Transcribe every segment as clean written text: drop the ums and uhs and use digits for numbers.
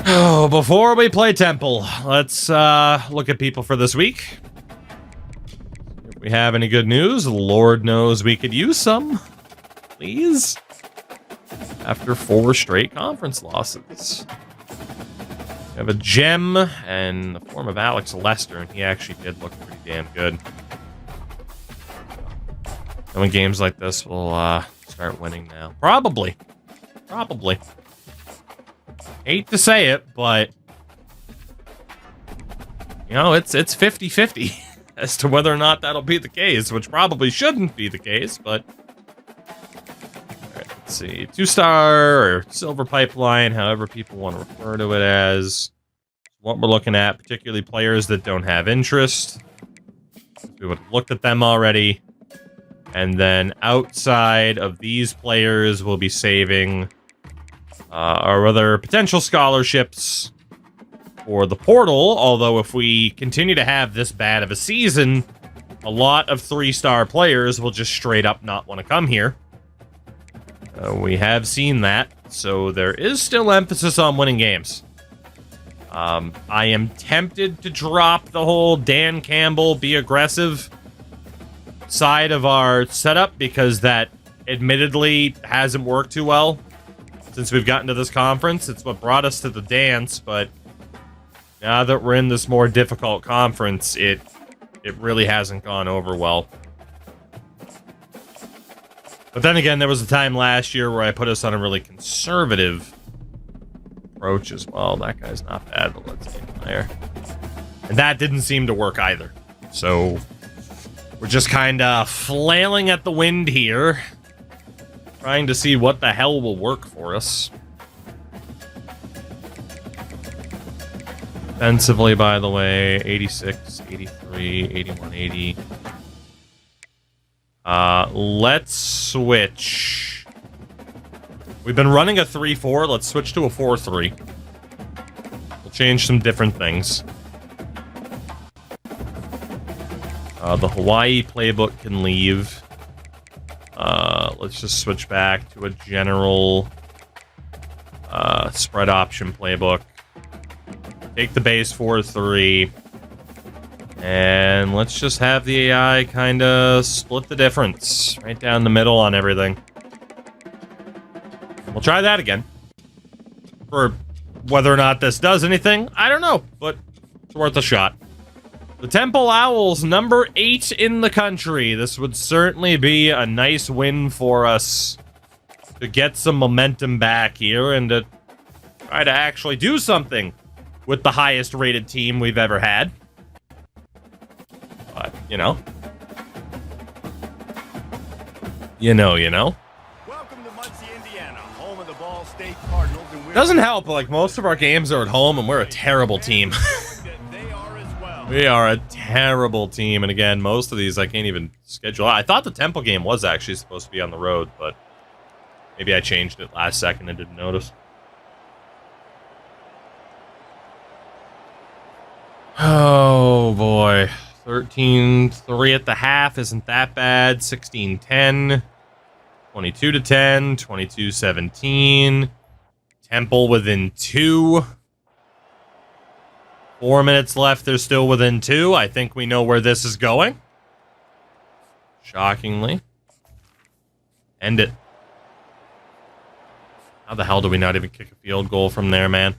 Oh, before we play Temple, let's look at people for this week. If we have any good news, Lord knows we could use some. Please. After 4 straight conference losses. We have a gem in the form of Alex Lester, and he actually did look pretty damn good. And when games like this, we'll start winning now. Probably. Hate to say it, but you know, it's 50-50 as to whether or not that'll be the case, which probably shouldn't be the case, but all right, let's see. 2-star or silver pipeline, however people want to refer to it as. What we're looking at, particularly players that don't have interest. We would have looked at them already. And then outside of these players, we'll be saving our other potential scholarships for the portal. Although if we continue to have this bad of a season, a lot of 3-star players will just straight up not want to come here. We have seen that, so there is still emphasis on winning games. I am tempted to drop the whole Dan Campbell, be aggressive side of our setup because that admittedly hasn't worked too well since we've gotten to this conference. It's what brought us to the dance, but now that we're in this more difficult conference, it really hasn't gone over well. But then again, there was a time last year where I put us on a really conservative approach as well. That guy's not bad, but let's see player. And that didn't seem to work either. So we're just kind of flailing at the wind here, trying to see what the hell will work for us. Defensively, by the way, 86, 83, 81, 80. Let's switch. We've been running a 3-4. Let's switch to a 4-3. We'll change some different things. The Hawaii playbook can leave. Let's just switch back to a general spread option playbook. Take the base 4-3. And let's just have the AI kind of split the difference right down the middle on everything. We'll try that again. For whether or not this does anything, I don't know, but it's worth a shot. The Temple Owls, number 8 in the country. This would certainly be a nice win for us to get some momentum back here and to try to actually do something with the highest rated team we've ever had. But, you know. You know. Welcome to Muncie, Indiana, home of the Ball State Cardinals. Doesn't help, like, most of our games are at home, and we're a terrible team. We are a terrible team, and again, most of these I can't even schedule. I thought the Temple game was actually supposed to be on the road, but maybe I changed it last second and didn't notice. Oh, boy. 13-3 at the half isn't that bad. 16-10. 22-10. 22-17. Temple within 2. 4 minutes left. They're still within 2. I think we know where this is going. Shockingly. End it. How the hell do we not even kick a field goal from there, man?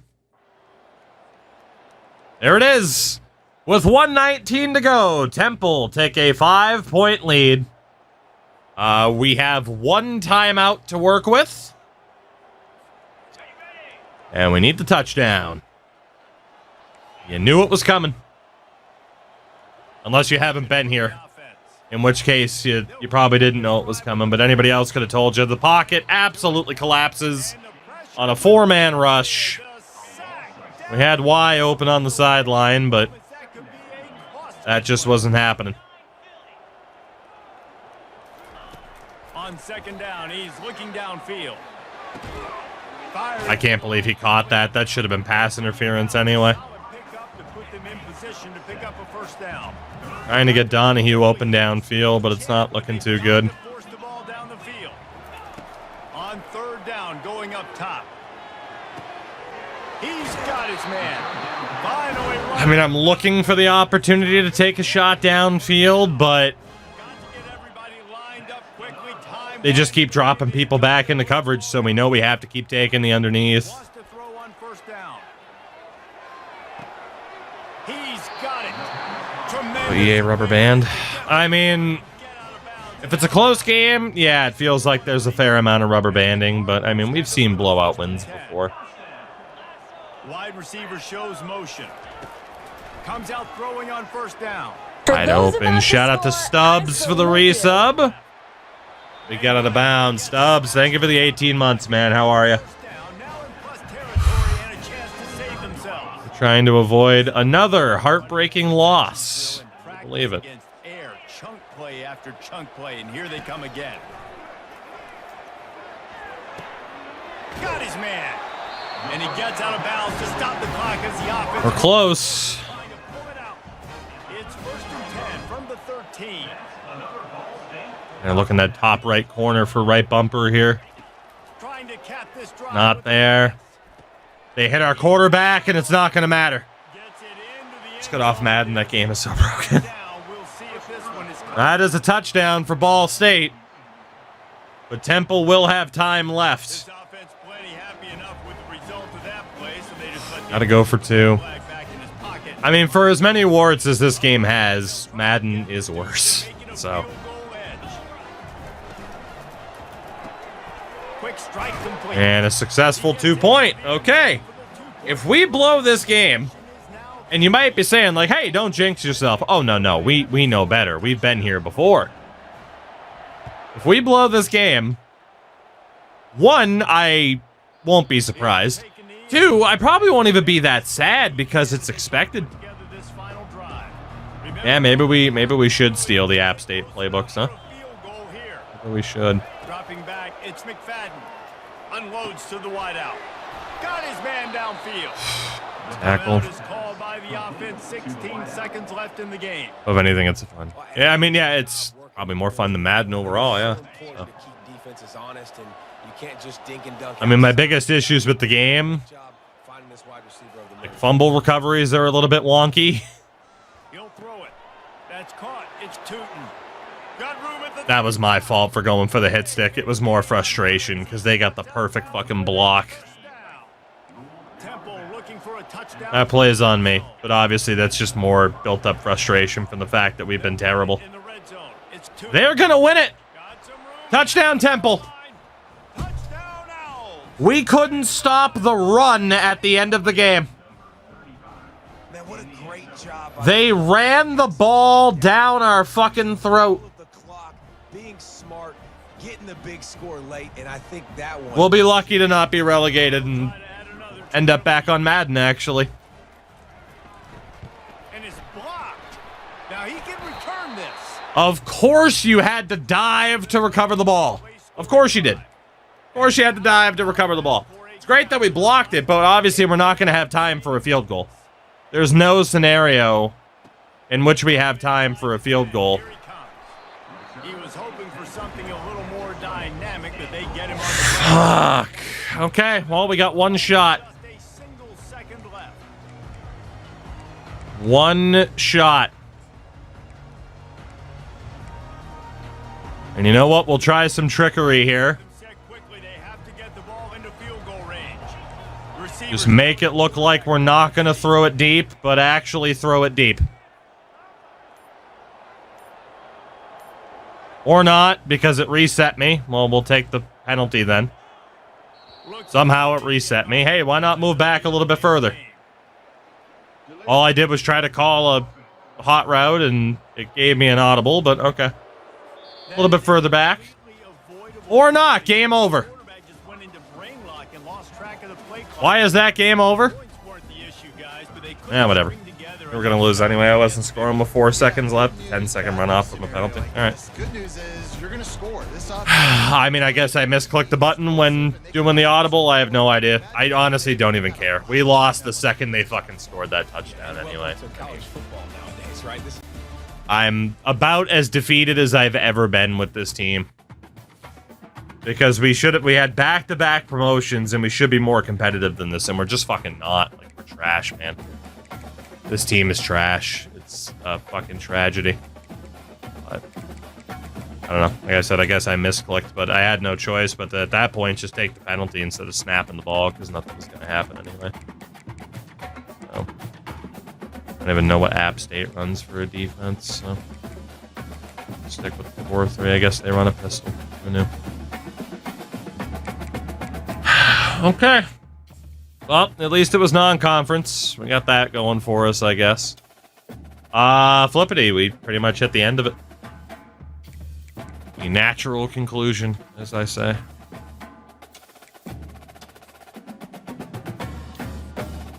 There it is. With 1:19 to go, Temple take a 5-point lead. We have 1 timeout to work with. And we need the touchdown. You knew it was coming. Unless you haven't been here. In which case, you probably didn't know it was coming, but anybody else could have told you. The pocket absolutely collapses on a 4-man rush. We had Y open on the sideline, but that just wasn't happening. On second down, he's looking downfield. I can't believe he caught that. That should have been pass interference anyway. Trying to get Donahue open downfield, but it's not looking too good. On third down, going up top. He's got his man. Finally, I mean, I'm looking for the opportunity to take a shot downfield, but they just keep dropping people back into coverage, so we know we have to keep taking the underneath. Oh, EA rubber band. I mean, if it's a close game, yeah, it feels like there's a fair amount of rubber banding, but I mean, we've seen blowout wins before. Wide receiver shows motion. Comes out throwing on first down. Wide open. Shout out to Stubbs for the resub. We got out of bounds. Stubbs, thank you for the 18 months, man. How are you? We're trying to avoid another heartbreaking loss. Believe it. Chunk play after chunk play, and here they come again. Got his man. And he gets out of bounds to stop the clock as the offense. We're close. It's 1st and 10 from the 13. And looking at top right corner for right bumper here. Trying to cap this drive. Not there. They hit our quarterback, and it's not going to matter. Let's get off Madden. That game is so broken. That is a touchdown for Ball State. But Temple will have time left. Gotta go for 2. I mean, for as many awards as this game has, Madden is worse. So. And a successful 2-point. Okay. If we blow this game, and you might be saying, like, hey, don't jinx yourself. Oh, no. We know better. We've been here before. If we blow this game, 1, I won't be surprised. 2, I probably won't even be that sad because it's expected. Yeah, maybe we should steal the App State playbooks, huh? Maybe we should. Dropping back, it's McFadden. Unloads to the wideout. Got his man downfield. Tackle. Called by the offense. 16 seconds left in the game. If anything, it's fun. Yeah, I mean, yeah, it's probably more fun than Madden overall, yeah. So. I mean, my biggest issues with the game, like fumble recoveries are a little bit wonky. He'll throw it. That's caught. It's Tootin. Got room at the That was my fault for going for the hit stick. It was more frustration because they got the perfect fucking block. That plays on me, but obviously that's just more built-up frustration from the fact that we've been terrible. They're gonna win it! Touchdown, Temple! We couldn't stop the run at the end of the game. They ran the ball down our fucking throat. We'll be lucky to not be relegated and end up back on Madden, actually. And it's blocked. Now he can return this. Of course you had to dive to recover the ball. Of course you did. Of course you had to dive to recover the ball. It's great that we blocked it, but obviously we're not going to have time for a field goal. There's no scenario in which we have time for a field goal. He was hoping for something a little more dynamic, but they get him on the Fuck. Okay, well, we got one shot. One shot. And you know what? We'll try some trickery here. Just make it look like we're not going to throw it deep, but actually throw it deep. Or not, because it reset me. Well, we'll take the penalty then. Somehow it reset me. Hey, why not move back a little bit further? All I did was try to call a hot route, and it gave me an audible, but okay. A little bit further back. Or not. Game over. Why is that game over? Yeah, whatever. We're going to lose anyway. I wasn't scoring with 4 seconds left. 10-second runoff from a penalty. All right. Good news is you're going to score. I mean, I guess I misclicked the button when doing the audible. I have no idea. I honestly don't even care. We lost the second they fucking scored that touchdown anyway. I'm about as defeated as I've ever been with this team. Because we had back-to-back promotions, and we should be more competitive than this, and we're just fucking not. Like, we're trash, man. This team is trash. It's a fucking tragedy. But, I don't know. Like I said, I guess I misclicked, but I had no choice. But at that point, just take the penalty instead of snapping the ball, because nothing was going to happen anyway. So, I don't even know what app State runs for a defense, so... Stick with the 4-3. I guess they run a pistol. Who knew? Okay. Well, at least it was non-conference. We got that going for us, I guess. Flippity, we pretty much hit the end of it. The natural conclusion, as I say.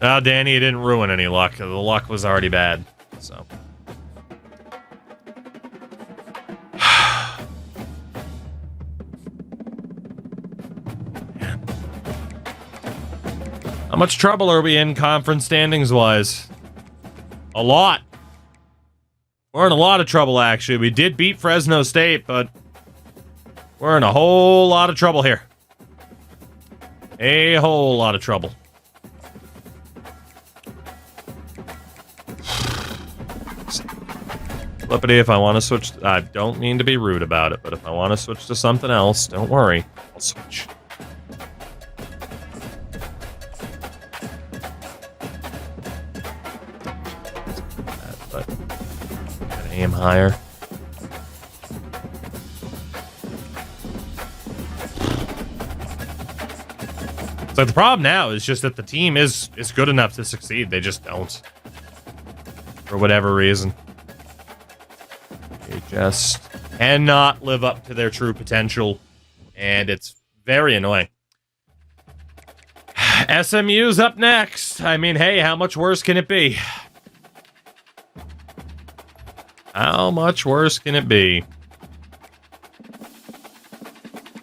Oh, Danny, you didn't ruin any luck. The luck was already bad, so... How much trouble are we in conference standings-wise? A lot. We're in a lot of trouble, actually. We did beat Fresno State, but we're in a whole lot of trouble here. A whole lot of trouble. Flippity, if I want to switch... I don't mean to be rude about it, but if I want to switch to something else, don't worry. I'll switch. Aim higher. So the problem now is just that the team is good enough to succeed. They just don't. For whatever reason. They just cannot live up to their true potential. And it's very annoying. SMU's up next. I mean, hey, how much worse can it be? How much worse can it be?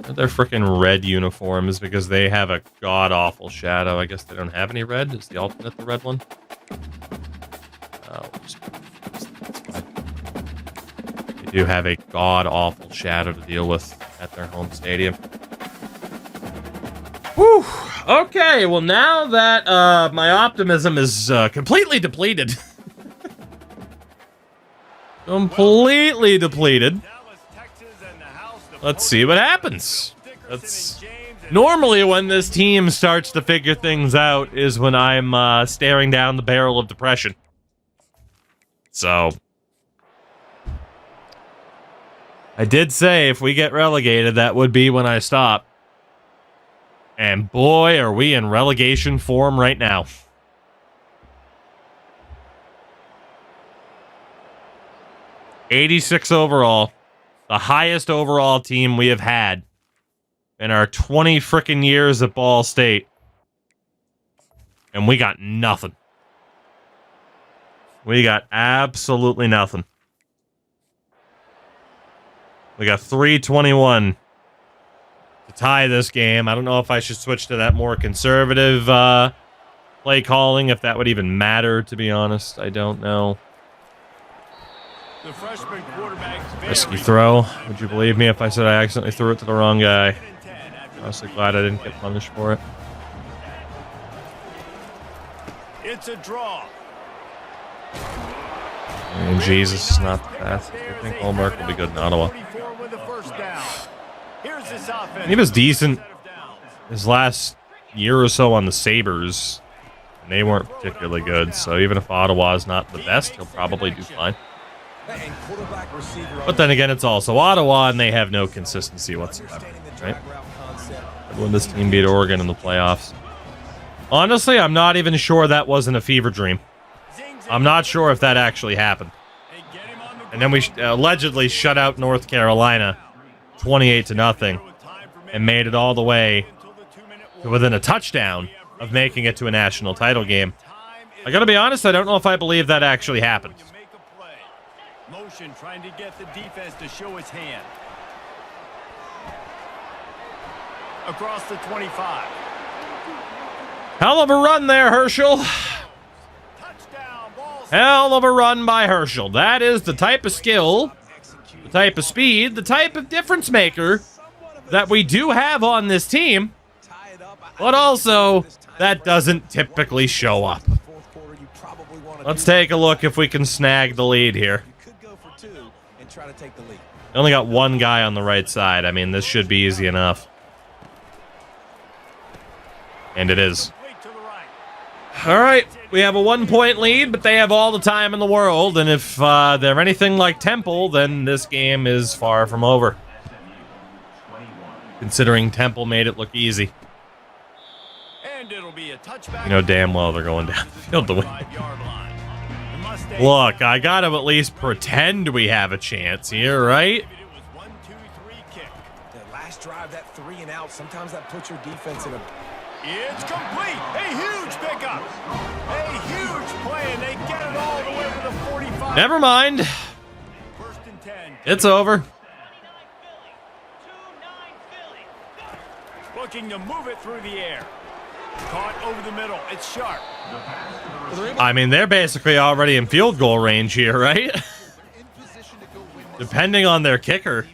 Their freaking red uniforms because they have a god-awful shadow. I guess they don't have any red. Is the alternate the red one? Oh, that's fine. They do have a god-awful shadow to deal with at their home stadium. Whew. Okay, well now that my optimism is completely depleted... Completely depleted. Let's see what happens. Normally when this team starts to figure things out is when I'm staring down the barrel of depression. So I did say if we get relegated, that would be when I stop. And boy, are we in relegation form right now. '86 overall, the highest overall team we have had in our 20 frickin' years at Ball State. And we got nothing. We got absolutely nothing. We got 321 to tie this game. I don't know if I should switch to that more conservative play calling, if that would even matter, to be honest. I don't know. The freshman quarterback. Risky throw. Would you believe me if I said I accidentally threw it to the wrong guy? Honestly glad I didn't get punished for it. It's a draw. And Jesus is not the path. I think homework will be good in Ottawa. He was decent his last year or so on the Sabres, and they weren't particularly good, so even if Ottawa is not the best, he'll probably do fine. But then again, it's also Ottawa, and they have no consistency whatsoever, right? When this team beat Oregon in the playoffs. Honestly, I'm not even sure that wasn't a fever dream. I'm not sure if that actually happened. And then we allegedly shut out North Carolina 28-0 and made it all the way to within a touchdown of making it to a national title game. I gotta be honest, I don't know if I believe that actually happened. Motion trying to get the defense to show his hand. Across the 25. Hell of a run there, Herschel. Hell of a run by Herschel. That is the type of skill, the type of speed, the type of difference maker that we do have on this team, but also that doesn't typically show up. Let's take a look if we can snag the lead here. Only got one guy on the right side. I mean, this should be easy enough. And it is. All right, we have a 1-point lead, but they have all the time in the world. And if they're anything like Temple, then this game is far from over. Considering Temple made it look easy. And it'll be a touchback. You know damn well they're going down the field to win. Look, I gotta at least pretend we have a chance here, right? That last drive, that 3 and out, sometimes that puts your defense in a... It's complete. A huge pickup. A huge play, and they get it all the way to the 45. Never mind. 1st and 10. It's over. Looking to move it through the air. Caught over the middle. It's sharp. I mean, they're basically already in field goal range here, right? Depending on their kicker,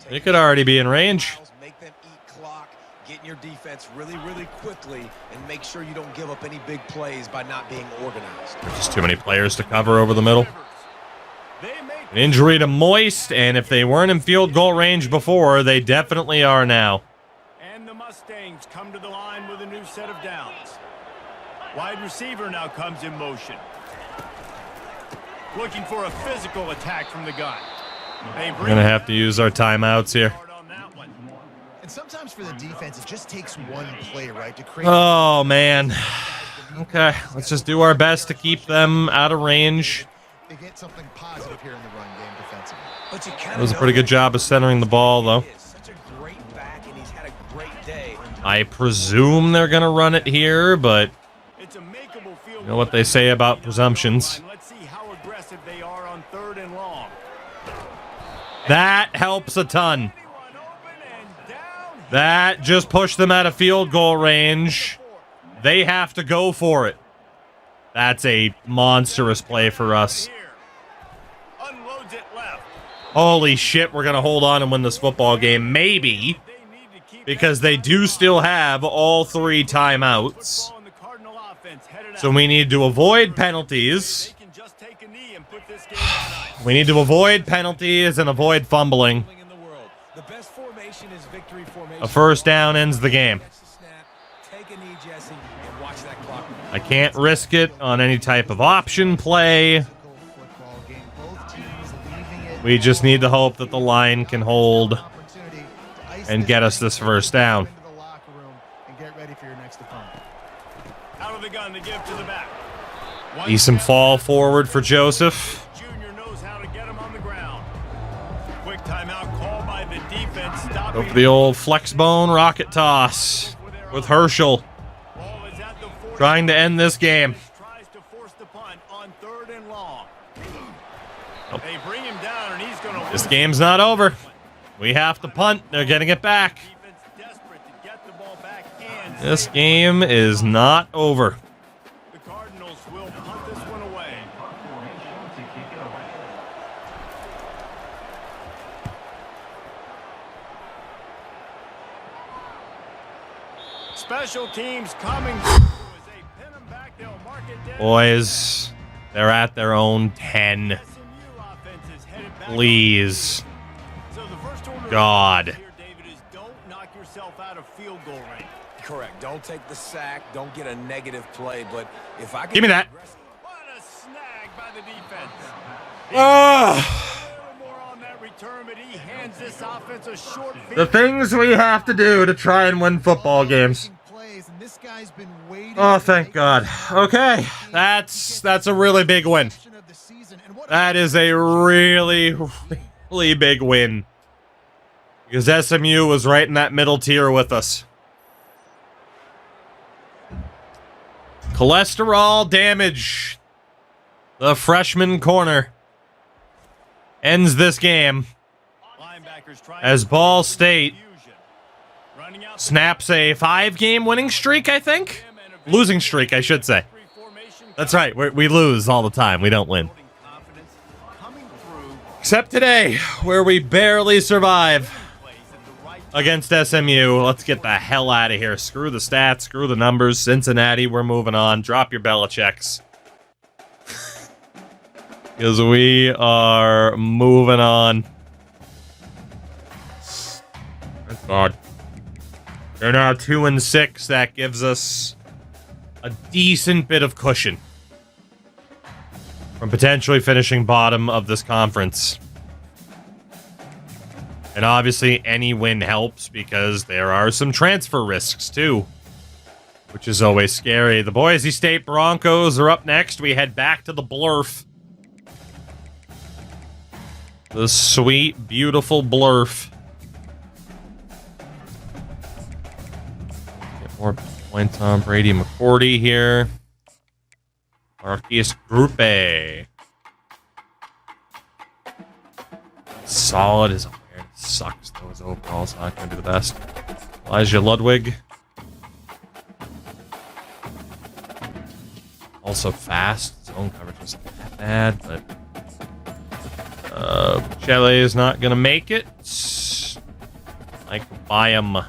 they could already be in range. Make them eat clock, get in your defense really, really quickly, and make sure you don't give up any big plays by not being organized. There's just too many players to cover over the middle. An injury to Moist, and if they weren't in field goal range before, they definitely are now. And the Mustangs come to the line with a new set of downs. Wide receiver now comes in motion. Looking for a physical attack from the gun. We're going to have to use our timeouts here. And sometimes for the defense, it just takes one play, right, to create. Oh, man. Okay, let's just do our best to keep them out of range. They get something positive here in the run game defensively. That was a pretty good job of centering the ball, though. I presume they're going to run it here, but you know what they say about presumptions. Let's see how aggressive they are on 3rd and long. That helps a ton. That just pushed them out of field goal range. They have to go for it. That's a monstrous play for us. Holy shit, we're going to hold on and win this football game. Maybe. Because they do still have all 3 timeouts. So we need to avoid penalties. We need to avoid penalties and avoid fumbling. A first down ends the game. I can't risk it on any type of option play. We just need to hope that the line can hold and get us this first down. Decent fall forward for Joseph. Junior knows how to get him on the ground. Quick timeout call by the defense. Go for the old flex bone rocket toss with Herschel. Trying to end this game. Tries to force the punt on 3rd and long. They bring him down and he's going to This game's not over. We have to punt. They're getting it back. This game is not over. The Cardinals will punt this one away. Special teams coming through as they pin them back. They'll mark it down. Boys, they're at their own 10. Please. God. Don't knock yourself out of field goal range. Correct. Don't take the sack. Don't get a negative play. But if I can give me that. What a snag by the defense. More on that return, but he hands this offense a short The things we have to do to try and win football games. Oh, thank God. Okay, that's a really big win. That is a really, really big win. Because SMU was right in that middle tier with us. Cholesterol damage. The freshman corner ends this game as Ball State snaps a 5-game winning streak, I think? Losing streak, I should say. That's right, we lose all the time. We don't win. Except today, where we barely survive against SMU. Let's get the hell out of here. Screw the stats, screw the numbers. Cincinnati, we're moving on. Drop your Belichicks. Because we are moving on. Thank God. They're now 2-6. That gives us a decent bit of cushion from potentially finishing bottom of this conference. And obviously, any win helps because there are some transfer risks, too. Which is always scary. The Boise State Broncos are up next. We head back to the Blurf. The sweet, beautiful Blurf. Get more points on Brady McCourty here. Marquise Grupe. Solid as a sucks, though. His overall's not going to be the best. Elijah Ludwig. Also fast. Zone coverage isn't that bad, but Chile is not going to make it. I can buy him. Out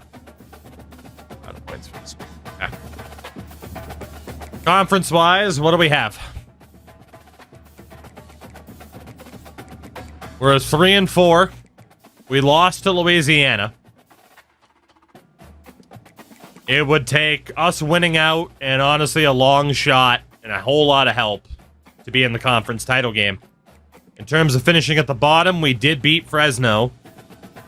of points for this one. Okay. Conference-wise, what do we have? We're at 3-4. We lost to Louisiana. It would take us winning out and honestly a long shot and a whole lot of help to be in the conference title game. In terms of finishing at the bottom, we did beat Fresno.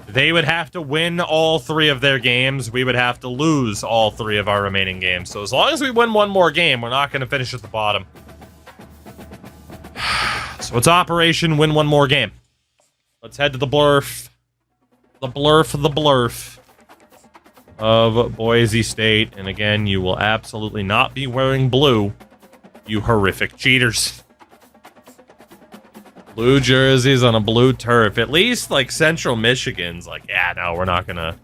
They would have to win all 3 of their games. We would have to lose all 3 of our remaining games. So as long as we win one more game, we're not going to finish at the bottom. So it's Operation Win One More Game. Let's head to the Blurf. The Blurf of Boise State. And again, you will absolutely not be wearing blue, you horrific cheaters. Blue jerseys on a blue turf. At least, like, Central Michigan's like, yeah, no, we're not gonna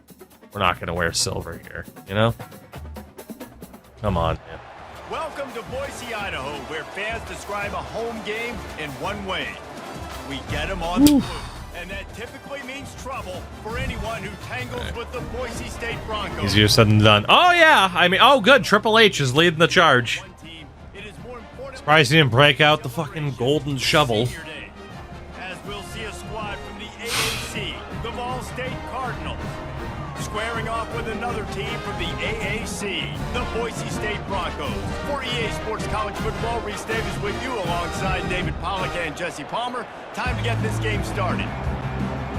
wear silver here, you know? Come on, man. Welcome to Boise, Idaho, where fans describe a home game in one way. We get them on the blue. And that typically means trouble for anyone who tangles with the Boise State Broncos. Easier said than done. Oh, yeah. I mean, oh, good. Triple H is leading the charge. Surprised he didn't break out the fucking golden shovel. As we'll see a squad from the AAC, the Ball State Cardinals, squaring off with another team from the AAC, the Boise State Broncos. For EA Sports College Football, Reese Davis with you alongside David Pollack and Jesse Palmer. Time to get this game started.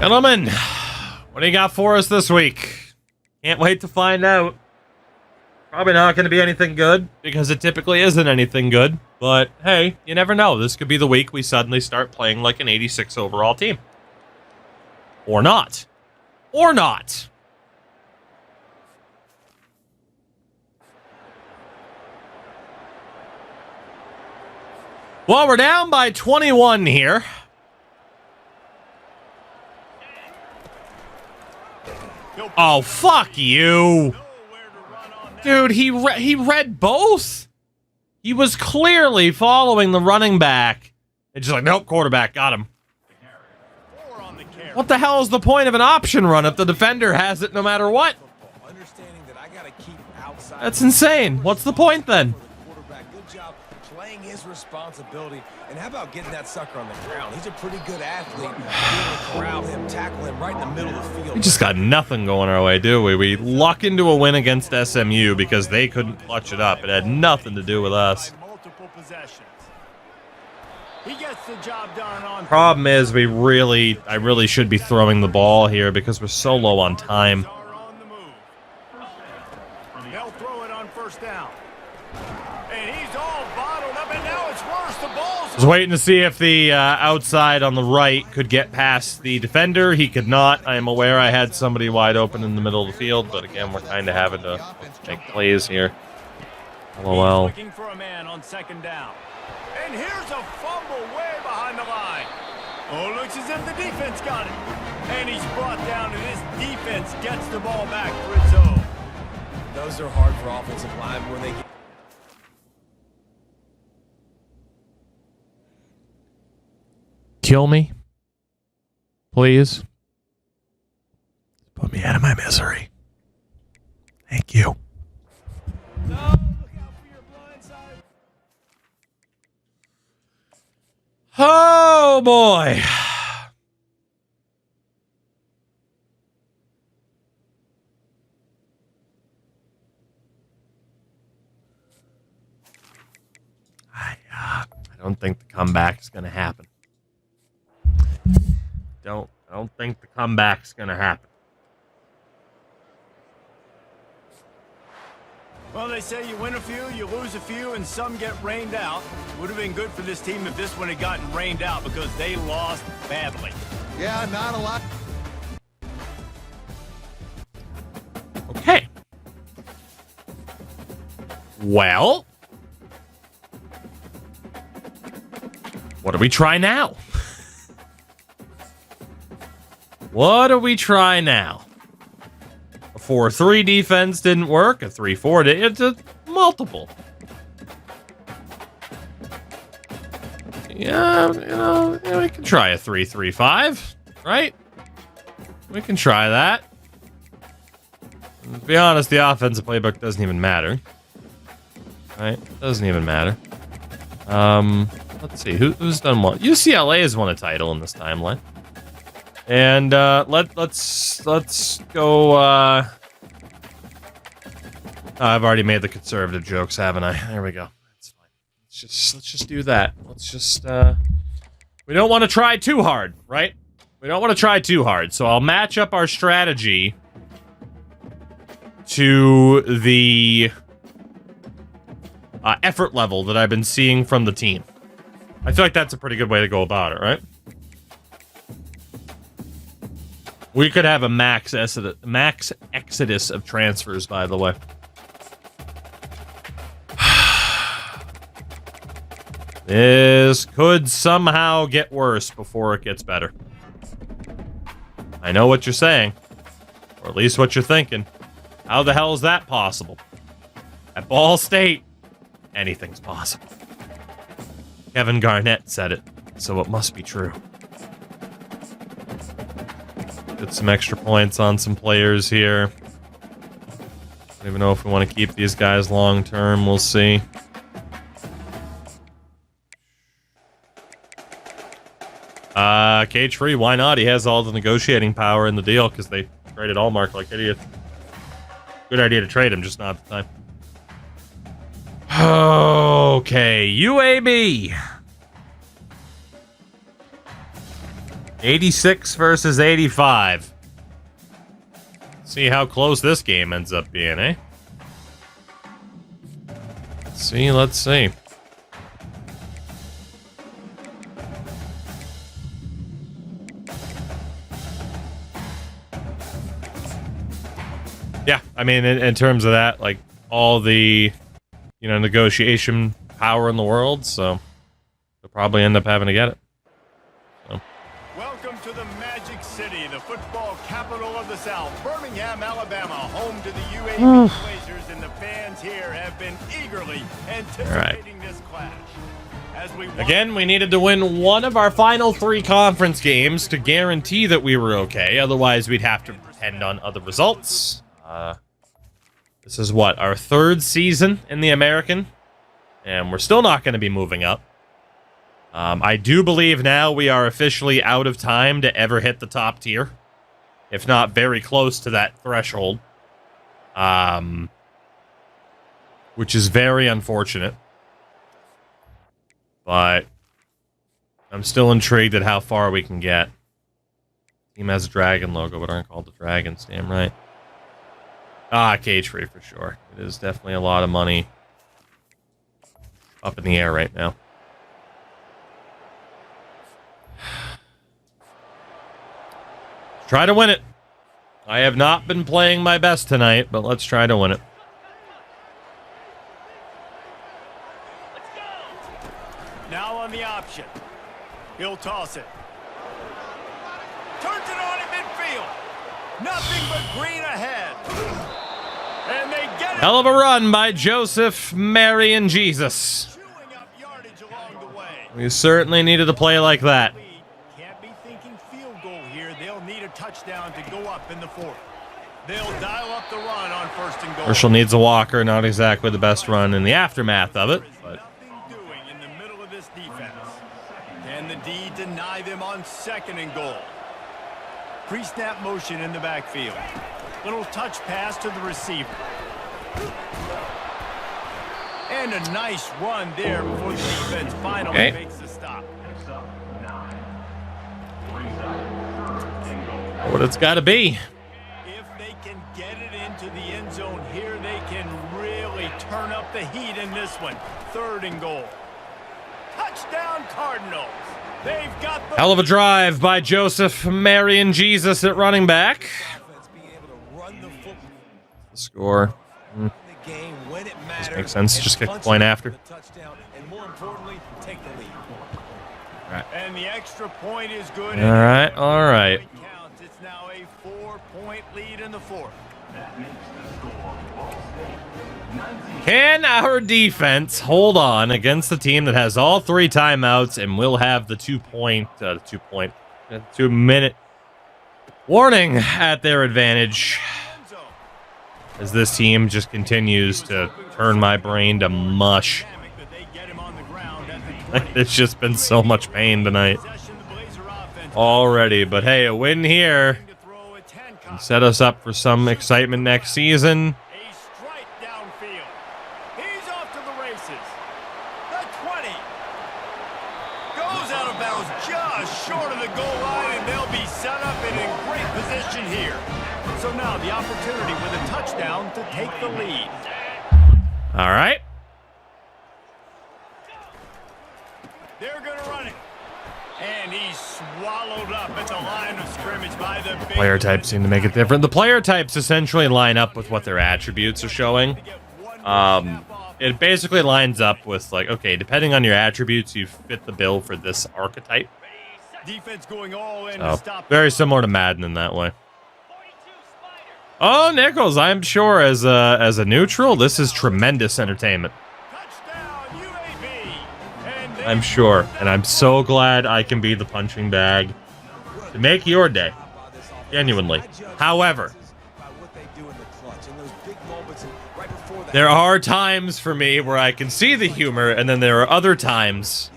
Gentlemen, what do you got for us this week? Can't wait to find out. Probably not going to be anything good, because it typically isn't anything good. But, hey, you never know. This could be the week we suddenly start playing like an 86 overall team. Or not. Or not. Well, we're down by 21 here. Oh, fuck you. Dude, he read both. He was clearly following the running back. And just like, nope, quarterback, got him. What the hell is the point of an option run if the defender has it no matter what? That's insane. What's the point then? Good job playing his responsibility. And how about getting that sucker on the ground? He's a pretty good athlete. Being able to corral him, tackle him right in the middle of the field. We just got nothing going our way, do we? We luck into a win against SMU because they couldn't clutch it up. It had nothing to do with us. He gets the job done on. Problem is, I really should be throwing the ball here because we're so low on time. They'll throw it on first down. And he's all bottled up, and now it's worse. The ball's... I was waiting to see if the outside on the right could get past the defender. He could not. I am aware I had somebody wide open in the middle of the field, but again, we're kind of having to make plays here. LOL. Looking for a man on second down. And here's a fumble way behind the line. Oh, looks as if the defense got it. And he's brought down, and this defense gets the ball back for its own. Those are hard for offensive line when they get... Kill me, please. Put Put me out of my misery. Thank you. No, look out for your blind side. Oh, boy. I don't think the comeback's gonna happen. I don't think the comeback's gonna happen. Well, they say you win a few, you lose a few, and some get rained out. Would have been good for this team if this one had gotten rained out because they lost badly. Yeah, not a lot. Okay. Well, what do we try now? What do we try now? A 4-3 defense didn't work. A 3-4 did. It's a multiple. Yeah, we can try a 3-3-5, right? We can try that. To be honest, the offensive playbook doesn't even matter. Right? Doesn't even matter. Let's see. Who's done what? UCLA has won a title in this timeline. And let's go. I've already made the conservative jokes, haven't I? There we go. That's fine. Let's just do that. Let's just we don't want to try too hard, right? We don't want to try too hard. So I'll match up our strategy to the effort level that I've been seeing from the team. I feel like that's a pretty good way to go about it, right? We could have a max exodus of transfers, by the way. This could somehow get worse before it gets better. I know what you're saying. Or at least what you're thinking. How the hell is that possible? At Ball State, anything's possible. Kevin Garnett said it, so it must be true. Get some extra points on some players here. Don't even know if we want to keep these guys long term. We'll see. Cage free, why not? He has all the negotiating power in the deal because they traded Allmark like idiots. Good idea to trade him, just not at the time. Okay, UAB. 86 versus 85. See how close this game ends up being, eh? Let's see. Yeah, I mean, in terms of that, like, all the, negotiation power in the world, so they'll probably end up having to get it. So. Welcome to the Magic City, the football capital of the South, Birmingham, Alabama, home to the UAB Blazers, and the fans here have been eagerly anticipating this clash. Again, we needed to win one of our final 3 conference games to guarantee that we were okay. Otherwise, we'd have to depend on other results. This is what, our 3rd season in the American, and we're still not going to be moving up. I do believe now we are officially out of time to ever hit the top tier, if not very close to that threshold, which is very unfortunate. But I'm still intrigued at how far we can get. Team has a dragon logo, but aren't called the Dragons. Damn right. Cage free for sure. It is definitely a lot of money up in the air right now. Try to win it. I have not been playing my best tonight, but let's try to win it. Now on the option. He'll toss it. Turns it on in midfield. Nothing but green ahead. And they get it. Hell of a run by Joseph, Mary, and Jesus. Chewing up yardage along the way. We certainly needed a play like that. Can't be thinking field goal here. They'll need a touchdown to go up in the 4th. They'll dial up the run on 1st and goal. Herschel needs a walker, not exactly the best run in the aftermath of it, but Nothing doing in the middle of this defense. Can the D deny them on 2nd and goal? Pre-snap motion in the backfield. Little touch pass to the receiver. And a nice run there before the defense finally makes the stop. what it's got to be. If they can get it into the end zone here, they can really turn up the heat in this one. 3rd and goal. Touchdown Cardinals. They've got the Hell of a drive by Joseph Marion Jesus at running back. The score. This makes sense. Just kick the point after. Right. And the extra point is good. All right, all right. It's now a 4-point lead in the 4th. Can our defense hold on against the team that has all 3 timeouts and will have the 2-minute warning at their advantage as this team just continues to turn my brain to mush? It's just been so much pain tonight already, but hey, a win here can set us up for some excitement next season. A strike downfield. He's off to the races. The 20. Goes out of bounds just short of the goal line, and they'll be set up and in great position here. So now the opportunity with a touchdown to take the lead. All right. They're going to run it. And he's swallowed up at the line of scrimmage by the big Player types seem to make it different. The player types essentially line up with what their attributes are showing. It basically lines up with, like, okay, depending on your attributes, you fit the bill for this archetype. defense going all in So, to stop. very similar to Madden in that way. Oh, Nichols, I'm sure as a neutral, this is tremendous entertainment. Touchdown, UAB. And they I'm sure, and I'm so glad I can be the punching bag to make your day, genuinely. However, there are times for me where I can see the humor, and then there are other times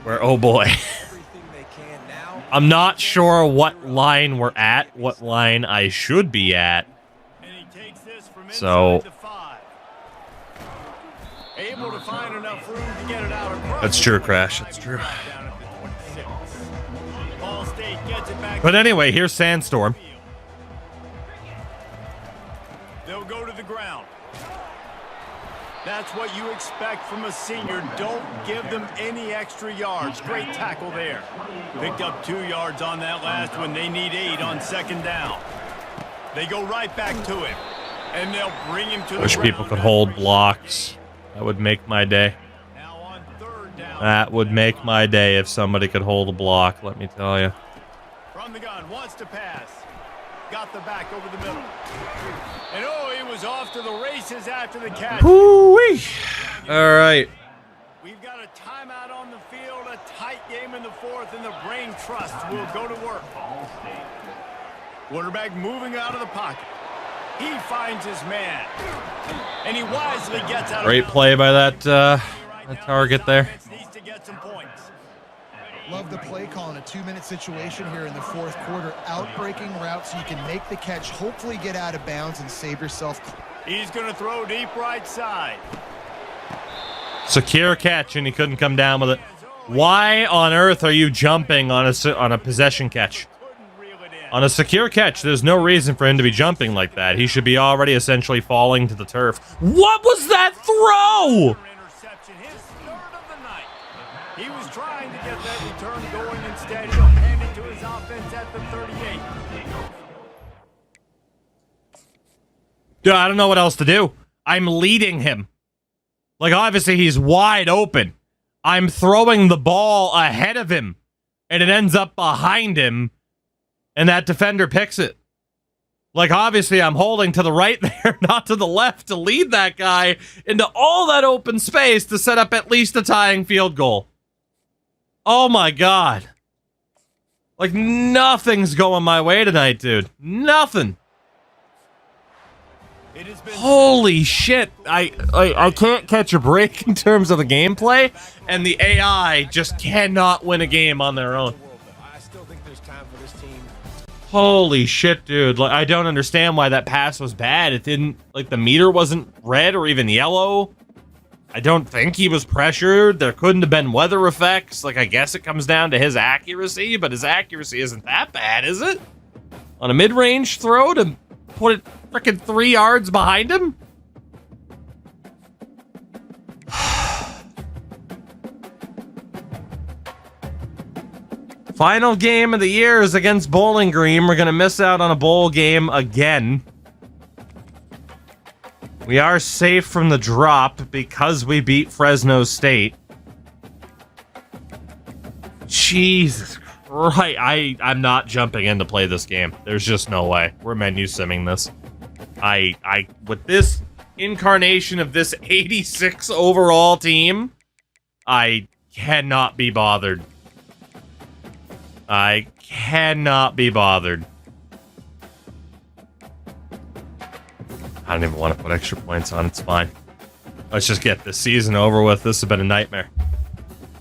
where, oh boy, I'm not sure what line we're at, what line I should be at. And he takes this from So, inside the 5. Able to find enough room to get it out across. that's true, Crash, that's true. Down at the 26. Ball State gets it back. But anyway, here's Sandstorm. They'll go to the ground. That's what you expect from a senior. Don't give them any extra yards. Great tackle there. Picked up 2 yards on that last one. They need 8 on second down. They go right back to him. And they'll bring him to the Wish ground. people could hold blocks. That would make my day. Now on third down. That would make my day if somebody could hold a block, let me tell you. From the gun, wants to pass. Got the back over the middle. And oh, he was off to the races after the catch. Woo-wee. All right. We've got a timeout on the field, a tight game in the 4th, and the brain trust will go to work. Quarterback moving out of the pocket. He finds his man. And he wisely gets out Great of play by that target there. Needs to get some points. Love the play call in a 2-minute situation here in the 4th quarter. Outbreaking route so you can make the catch, hopefully get out of bounds and save yourself. He's going to throw deep right side. Secure catch, and he couldn't come down with it. Why on earth are you jumping on a possession catch? Couldn't reel it in. On a secure catch, there's no reason for him to be jumping like that. He should be already essentially falling to the turf. What was that throw? Interception, his 3rd of the night. He was trying to get that return going. Instead, he'll hand it to his offense at the 38. Dude, I don't know what else to do. I'm leading him. Like, obviously, he's wide open. I'm throwing the ball ahead of him, and it ends up behind him, and that defender picks it. Like, obviously, I'm holding to the right there, not to the left, to lead that guy into all that open space to set up at least a tying field goal. Oh, my God. Like, nothing's going my way tonight, dude. Nothing. It has been Holy shit. I can't catch a break in terms of the gameplay, and the AI just cannot win a game on their own. I still think there's time for this team. Holy shit, dude. Like, I don't understand why that pass was bad. It didn't, like, the meter wasn't red or even yellow. I don't think he was pressured. There couldn't have been weather effects. Like, I guess it comes down to his accuracy, but his accuracy isn't that bad, is it? On a mid-range throw to put it frickin' 3 yards behind him? Final game of the year is against Bowling Green. We're going to miss out on a bowl game again. We are safe from the drop because we beat Fresno State. Jesus Christ. I'm not jumping in to play this game. There's just no way. We're menu simming this. With this incarnation of this 86 overall team, I cannot be bothered. I cannot be bothered. I don't even want to put extra points on. It's fine. Let's just get this season over with. This has been a nightmare.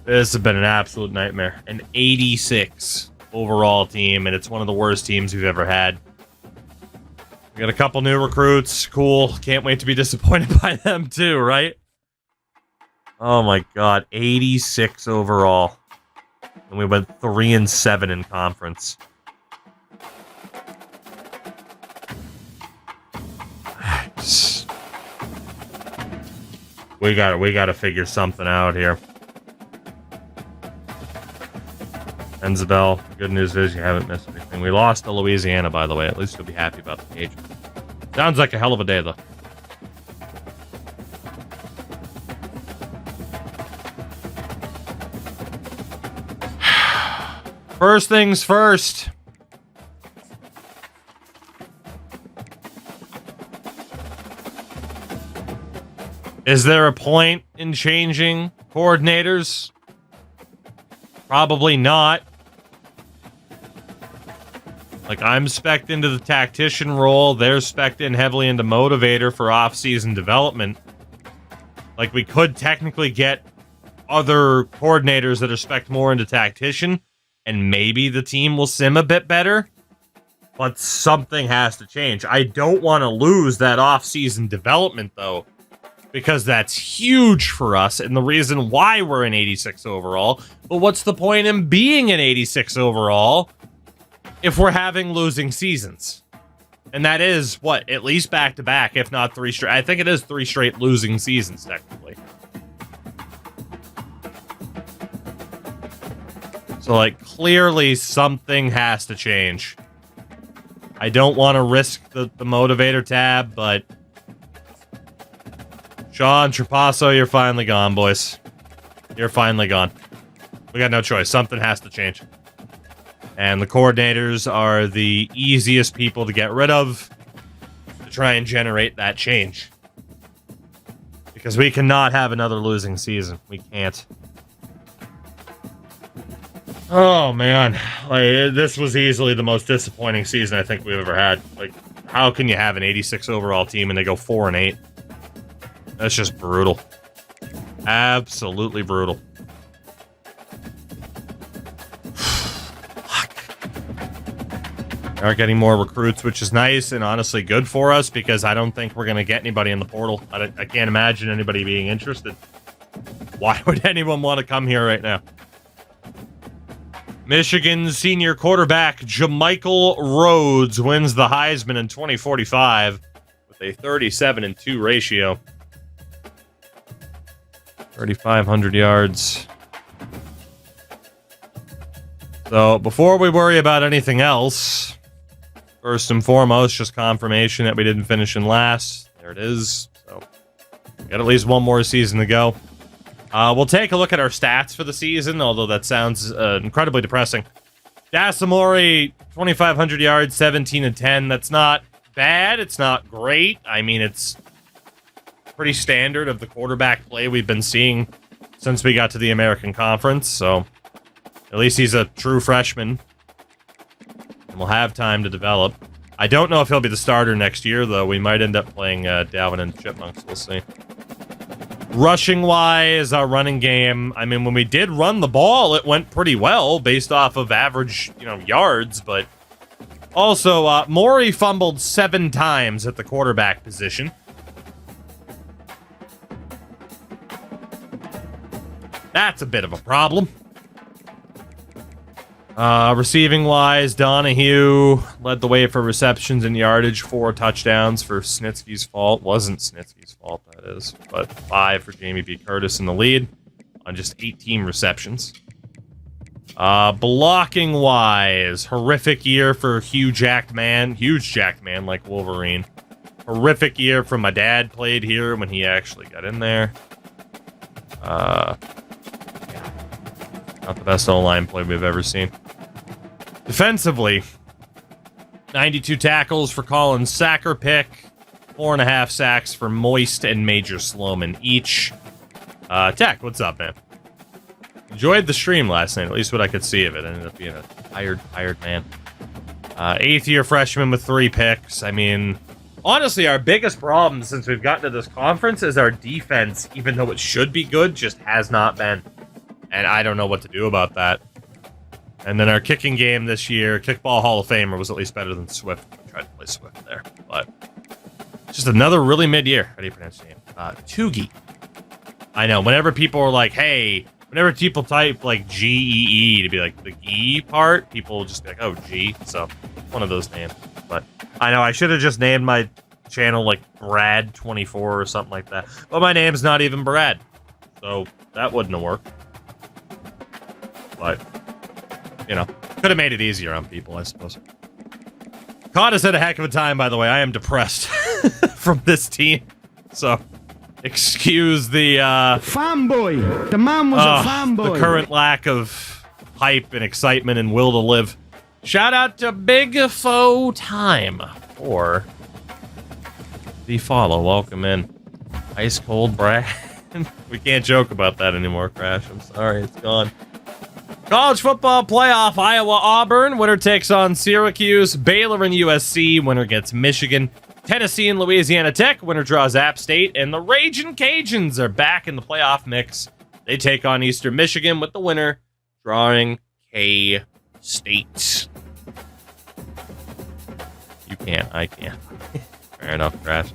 This has been an absolute nightmare. An 86 overall team, and it's one of the worst teams we've ever had. We got a couple new recruits. Cool. Can't wait to be disappointed by them too, right? Oh my god. 86 overall. And we went 3-7 in conference. We gotta figure something out here. Enzabel, good news is you haven't missed anything. We lost to Louisiana, by the way. At least you'll be happy about the Cajuns. Sounds like a hell of a day, though. First things first. Is there a point in changing coordinators? Probably not. Like, I'm spec'd into the tactician role. They're spec'd in heavily into motivator for off-season development. Like, we could technically get other coordinators that are spec'd more into tactician, and maybe the team will sim a bit better. But something has to change. I don't want to lose that off-season development, though, because that's huge for us and the reason why we're an 86 overall. But what's the point in being an 86 overall if we're having losing seasons? And that is, what, at least back-to-back, if not 3 straight. I think it is 3 straight losing seasons, technically. So, like, clearly something has to change. I don't want to risk the motivator tab, but Sean Trapasso, you're finally gone, boys. You're finally gone. We got no choice. Something has to change. And the coordinators are the easiest people to get rid of to try and generate that change. Because we cannot have another losing season. We can't. Oh, man. Like, this was easily the most disappointing season I think we've ever had. Like, how can you have an 86 overall team and they go 4-8? That's just brutal. Absolutely brutal. Fuck. We aren't getting more recruits, which is nice and honestly good for us because I don't think we're going to get anybody in the portal. I can't imagine anybody being interested. Why would anyone want to come here right now? Michigan's senior quarterback, Jamichael Rhodes, wins the Heisman in 2045 with a 37-2 ratio. 3,500 yards. So, before we worry about anything else, first and foremost, just confirmation that we didn't finish in last. There it is. So, we got at least one more season to go. We'll take a look at our stats for the season, although that sounds incredibly depressing. Dasamori, 2,500 yards, 17-10. That's not bad. It's not great. I mean, it's pretty standard of the quarterback play we've been seeing since we got to the American Conference. So, at least he's a true freshman. And we'll have time to develop. I don't know if he'll be the starter next year, though. We might end up playing Dalvin and Chipmunks. We'll see. Rushing-wise, our running game, I mean, when we did run the ball, it went pretty well based off of average, yards, but also, Maury fumbled 7 times at the quarterback position. That's a bit of a problem. Receiving-wise, Donahue led the way for receptions and yardage, 4 touchdowns for Snitsky's fault. Wasn't Snitsky's fault, that is. But 5 for Jamie B. Curtis in the lead on just 18 receptions. Blocking-wise, horrific year for huge jacked man like Wolverine. Horrific year for my dad played here when he actually got in there. Yeah. Not the best O-line play we've ever seen. Defensively, 92 tackles for Colin Sackerpick, 4.5 sacks for Moist and Major Sloman each. Tech, what's up, man? Enjoyed the stream last night, at least what I could see of it. I ended up being a tired man. 8th-year freshman with 3 picks. I mean, honestly, our biggest problem since we've gotten to this conference is our defense, even though it should be good, just has not been. And I don't know what to do about that. And then our kicking game this year, Kickball Hall of Famer, was at least better than Swift. I tried to play Swift there. But just another really mid-year. How do you pronounce your name? Tugi. I know, whenever people are like, hey, whenever people type like G-E-E to be like the E part, people will just be like, oh, G. So, one of those names. But I know, I should have just named my channel like Brad24 or something like that. But my name's not even Brad. So, that wouldn't have worked. But, could have made it easier on people, I suppose. Cod has had a heck of a time, by the way. I am depressed from this team. So, excuse the, fanboy. The man was a fanboy. The current lack of hype and excitement and will to live. Shout out to Big Foe Time for the follow. Welcome in. Ice cold Brad. We can't joke about that anymore, Crash. I'm sorry, it's gone. College football playoff, Iowa-Auburn. Winner takes on Syracuse. Baylor and USC. Winner gets Michigan. Tennessee and Louisiana Tech. Winner draws App State. And the Ragin' Cajuns are back in the playoff mix. They take on Eastern Michigan with the winner drawing K-State. You can't. I can't. Fair enough, Crash.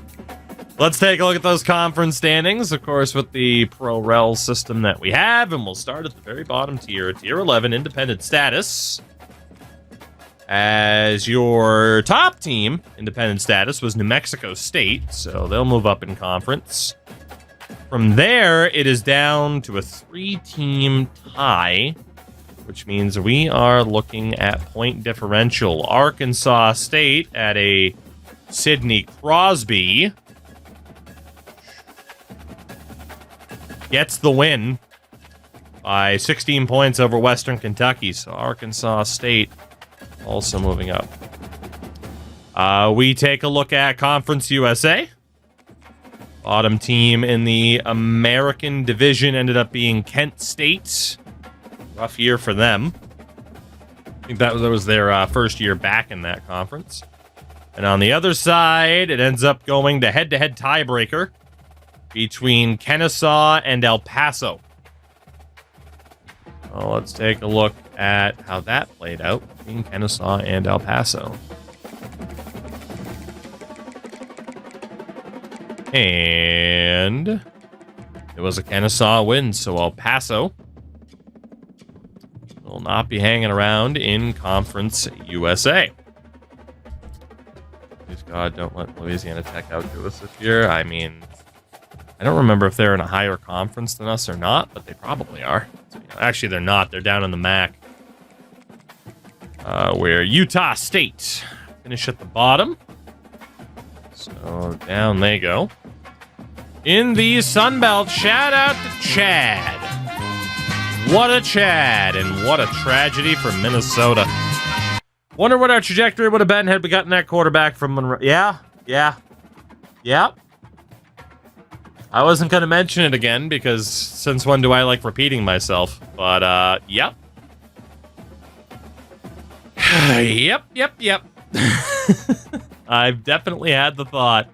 Let's take a look at those conference standings, of course, with the Pro-Rel system that we have, and we'll start at the very bottom tier, Tier 11, Independent Status. As your top team, Independent Status, was New Mexico State, so they'll move up in conference. From there, it is down to a 3-team tie, which means we are looking at point differential. Arkansas State at a Sidney Crosby gets the win by 16 points over Western Kentucky. So Arkansas State also moving up. We take a look at Conference USA. Bottom team in the American Division ended up being Kent State. Rough year for them. I think that was their first year back in that conference. And on the other side, it ends up going to head-to-head tiebreaker between Kennesaw and El Paso. Well, let's take a look at how that played out between Kennesaw and El Paso. And it was a Kennesaw win, so El Paso will not be hanging around in Conference USA. Please God, don't let Louisiana Tech outdo us this year. I mean, I don't remember if they're in a higher conference than us or not, but they probably are. So, actually, they're not. They're down in the MAC. Where Utah State finish at the bottom. So down they go. In the Sun Belt, shout out to Chad. What a Chad, and what a tragedy for Minnesota. Wonder what our trajectory would have been had we gotten that quarterback from Monroe. Yeah. I wasn't going to mention it again because since when do I like repeating myself? But, yep. Yep. I've definitely had the thought.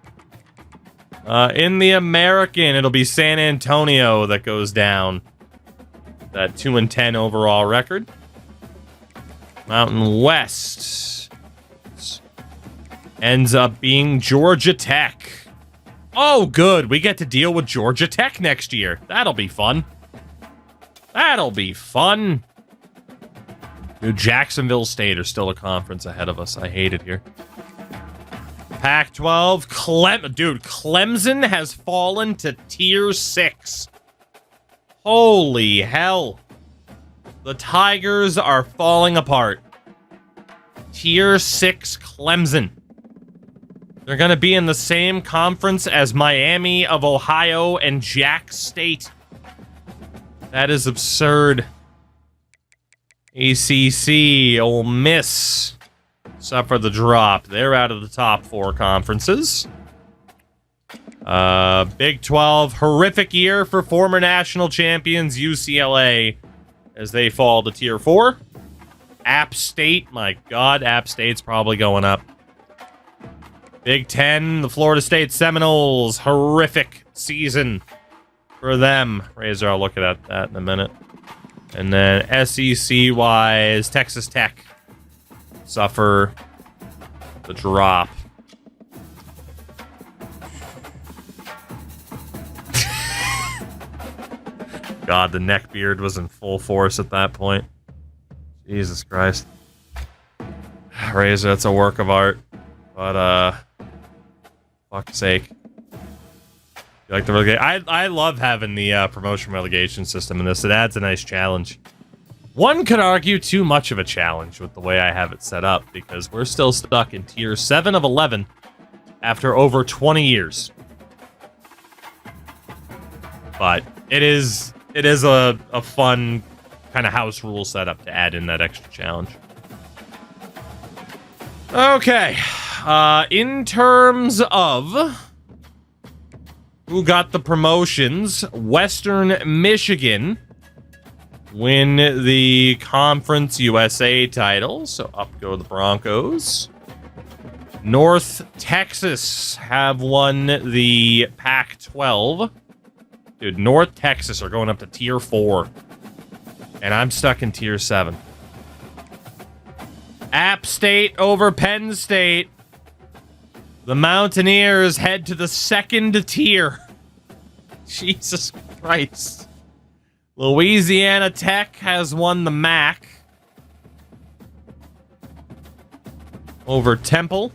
In the American, it'll be San Antonio that goes down. That 2-10 overall record. Mountain West ends up being Georgia Tech. Oh, good. We get to deal with Georgia Tech next year. That'll be fun. That'll be fun. Dude, Jacksonville State are still a conference ahead of us. I hate it here. Pac-12. Clemson has fallen to Tier 6. Holy hell. The Tigers are falling apart. Tier 6 Clemson. They're going to be in the same conference as Miami of Ohio and Jack State. That is absurd. ACC, Ole Miss, suffer the drop. They're out of the top 4 conferences. Big 12, horrific year for former national champions UCLA as they fall to Tier 4. App State, my God, App State's probably going up. Big 10, the Florida State Seminoles, horrific season for them. Razor, I'll look at that in a minute. And then SEC-wise, Texas Tech suffer the drop. God, the neckbeard was in full force at that point. Jesus Christ. Razor, that's a work of art. But, fuck's sake. You like the relegation? I love having the promotion relegation system in this. It adds a nice challenge. One could argue too much of a challenge with the way I have it set up, because we're still stuck in Tier 7 of 11 after over 20 years. But it is a fun kind of house rule setup to add in that extra challenge. Okay. In terms of who got the promotions, Western Michigan win the Conference USA title, so up go the Broncos. North Texas have won the Pac-12. Dude, North Texas are going up to Tier 4. And I'm stuck in Tier 7. App State over Penn State. The Mountaineers head to the 2nd tier. Jesus Christ. Louisiana Tech has won the MAC over Temple.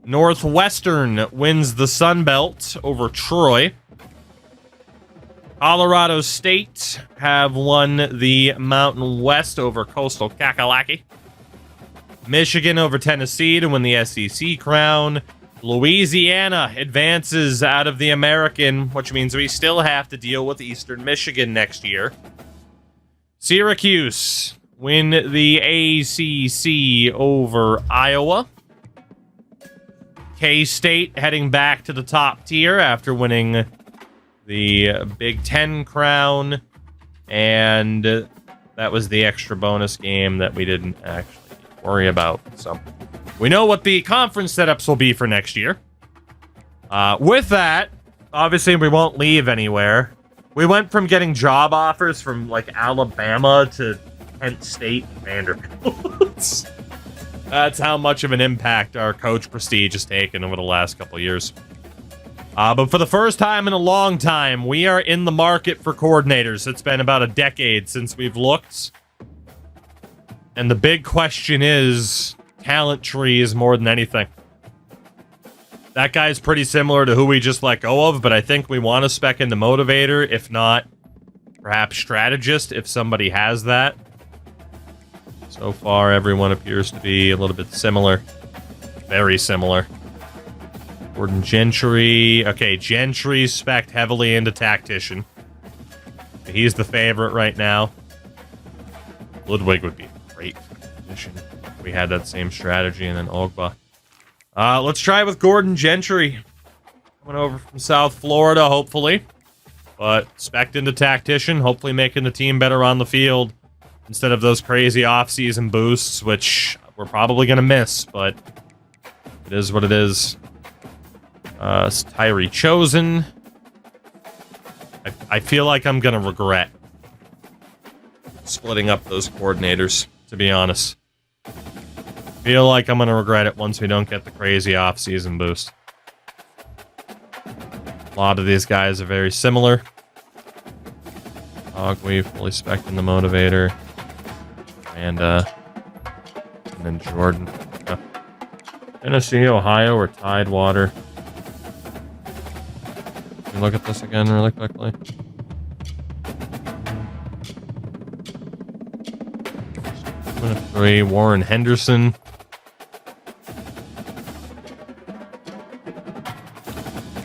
Northwestern wins the Sun Belt over Troy. Colorado State have won the Mountain West over Coastal Kakalaki. Michigan over Tennessee to win the SEC crown. Louisiana advances out of the American, which means we still have to deal with Eastern Michigan next year. Syracuse win the ACC over Iowa. K-State heading back to the top tier after winning the Big Ten crown. And that was the extra bonus game that we didn't actually worry about. So we know what the conference setups will be for next year. With that, obviously we won't leave anywhere. We went from getting job offers from like Alabama to Kent State and Vanderbilt. That's how much of an impact our coach prestige has taken over the last couple of years. But for the first time in a long time, we are in the market for coordinators. It's been about a decade since we've looked. And the big question is talent trees more than anything. That guy's pretty similar to who we just let go of, but I think we want to spec in the motivator, if not, perhaps strategist, if somebody has that. So far, everyone appears to be a little bit similar. Very similar. Gordon Gentry. Okay, Gentry spec'd heavily into tactician. He's the favorite right now. Ludwig would be great position. We had that same strategy, and then Ogba. Let's try with Gordon Gentry. Coming over from South Florida, hopefully. But spec'd into tactician, hopefully making the team better on the field instead of those crazy off-season boosts, which we're probably going to miss, but it is what it is. It's Tyree chosen. I feel like I'm going to regret splitting up those coordinators, to be honest. Feel like I'm going to regret it once we don't get the crazy off-season boost. A lot of these guys are very similar. Ogwe, fully spec'd in the motivator. And then Jordan. Tennessee, Ohio, or Tidewater. Can you look at this again really quickly? Three, Warren Henderson.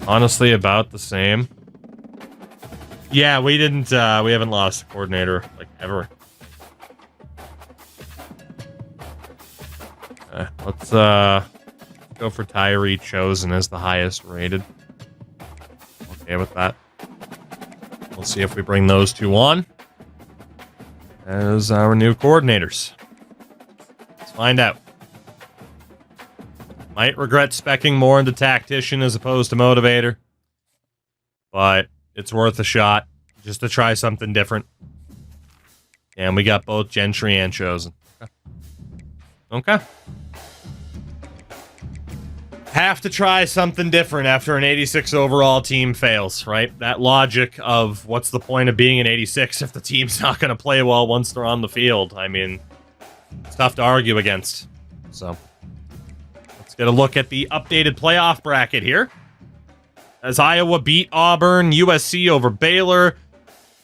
Honestly, about the same. Yeah, we didn't, we haven't lost a coordinator, like, ever. Let's, go for Tyree chosen as the highest rated. Okay with that. We'll see if we bring those two on as our new coordinators. Let's find out. Might regret speccing more into tactician as opposed to motivator, but it's worth a shot just to try something different. And we got both Gentry and chosen. Okay. Have to try something different after an 86 overall team fails, right? That logic of what's the point of being an 86 if the team's not going to play well once they're on the field? I mean, it's tough to argue against. So, let's get a look at the updated playoff bracket here. As Iowa beat Auburn, USC over Baylor,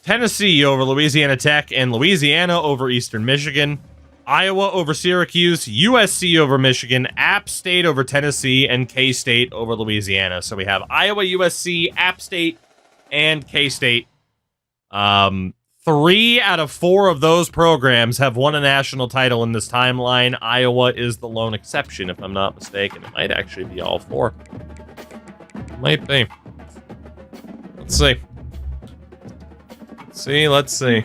Tennessee over Louisiana Tech, and Louisiana over Eastern Michigan. Iowa over Syracuse, USC over Michigan, App State over Tennessee, and K-State over Louisiana. So we have Iowa, USC, App State, and K-State. 3 out of 4 of those programs have won a national title in this timeline. Iowa is the lone exception, if I'm not mistaken. It might actually be all 4. Might be. Let's see. Let's see.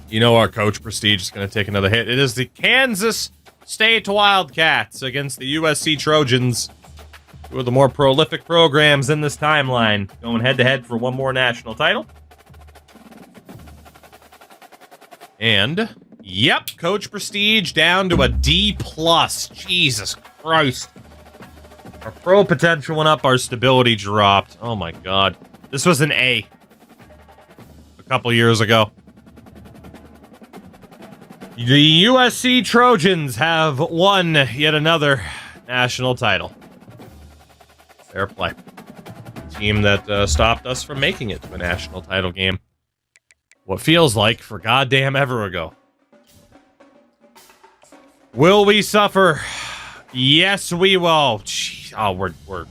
You know our coach prestige is going to take another hit. It is the Kansas State Wildcats against the USC Trojans, two of the more prolific programs in this timeline, going head-to-head for one more national title. And, yep, coach prestige down to a D+. Jesus Christ. Our pro potential went up, our stability dropped. Oh my god. This was an A a couple years ago. The USC Trojans have won yet another national title. Fair play. Team that stopped us from making it to a national title game. What feels like for goddamn ever ago. Will we suffer? Yes, we will. Jeez. Oh, we're